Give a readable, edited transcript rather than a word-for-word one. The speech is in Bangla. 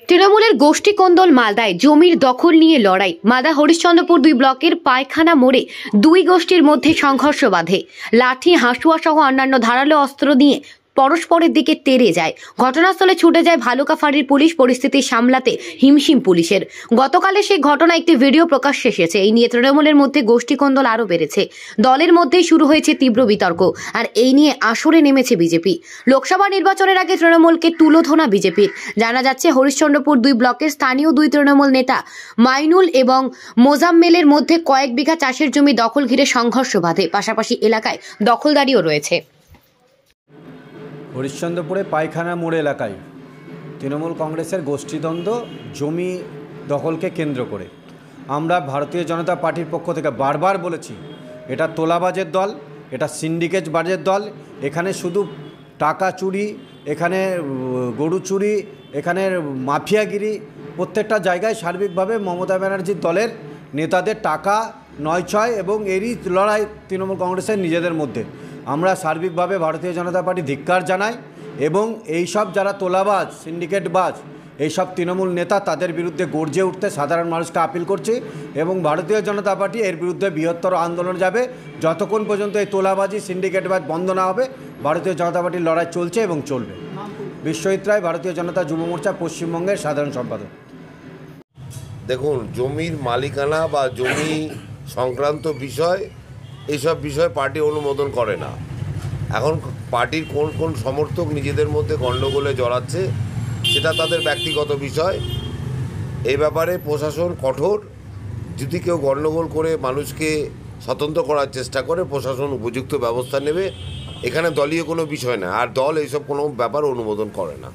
তৃণমূলের গোষ্ঠী কোন্দল মালদায় জমির দখল নিয়ে লড়াই। মালদা হরিশ্চন্দ্রপুর 2 ব্লকের পায়খানা মোড়ে দুই গোষ্ঠীর মধ্যে সংঘর্ষ বাধে। লাঠি, হাঁসুয়া সহ অন্যান্য ধারালো অস্ত্র নিয়ে পরস্পরের দিকে তেড়ে যায়। ঘটনাস্থলে ছুটে যায় ভালুকা ফাঁড়ির পুলিশ। পরিস্থিতি সামলাতে হিমশিম পুলিশের। গতকালের সেই ঘটনা একটি ভিডিও প্রকাশ্যে এসেছে। এই নিয়ে তৃণমূলের মধ্যে গোষ্ঠী কোন্দল আরও বেড়েছে। দলের মধ্যেই শুরু হয়েছে তীব্র বিতর্ক। আর এই নিয়ে আসরে নেমেছে বিজেপি। লোকসভা নির্বাচনের আগে তৃণমূলকে তুলোধনা বিজেপির। জানা যাচ্ছে হরিশ্চন্দ্রপুর 2 ব্লকের স্থানীয় দুই তৃণমূল নেতা মাইনুল এবং মোজাম্মেলের মধ্যে কয়েক বিঘা চাষের জমি দখল ঘিরে সংঘর্ষ বাধে। পাশাপাশি এলাকায় দখলদারিও রয়েছে। হরিশ্চন্দ্রপুরে পায়খানা মোড় এলাকায় তৃণমূল কংগ্রেসের গোষ্ঠীদ্বন্দ্ব জমি দখলকে কেন্দ্র করে আমরা ভারতীয় জনতা পার্টির পক্ষ থেকে বারবার বলেছি, এটা তোলাবাজের দল, এটা সিন্ডিকেট বাজের দল। এখানে শুধু টাকা চুরি, এখানে গরু চুরি, এখানে মাফিয়াগিরি, প্রত্যেকটা জায়গায় সার্বিকভাবে মমতা ব্যানার্জির দলের নেতাদের টাকা নয়ছয় এবং এরই লড়াই তৃণমূল কংগ্রেসের নিজেদের মধ্যে। আমরা সার্বিকভাবে ভারতীয় জনতা পার্টি ধিক্কার জানাই এবং এইসব যারা তোলাবাজ, সিন্ডিকেটবাজ, এইসব তৃণমূল নেতা তাদের বিরুদ্ধে গর্জে উঠতে সাধারণ মানুষকে আপিল করছি এবং ভারতীয় জনতা পার্টি এর বিরুদ্ধে বৃহত্তর আন্দোলন যাবে। যতক্ষণ পর্যন্ত এই তোলাবাজি, সিন্ডিকেটবাজ বন্ধ না হবে, ভারতীয় জনতা পার্টির লড়াই চলছে এবং চলবে। বিশ্বজিৎ রায়, ভারতীয় জনতা যুব মোর্চা পশ্চিমবঙ্গের সাধারণ সম্পাদক। দেখুন, জমির মালিকানা বা জমি সংক্রান্ত বিষয়, এইসব বিষয় পার্টি অনুমোদন করে না। এখন পার্টির কোন কোন সমর্থক নিজেদের মধ্যে গণ্ডগোলে জড়াচ্ছে সেটা তাদের ব্যক্তিগত বিষয়। এই ব্যাপারে প্রশাসন কঠোর। যদি কেউ গণ্ডগোল করে মানুষকে স্বতন্ত্র করার চেষ্টা করে, প্রশাসন উপযুক্ত ব্যবস্থা নেবে। এখানে দলীয় কোনো বিষয় না, আর দল এইসব কোনো ব্যাপার অনুমোদন করে না।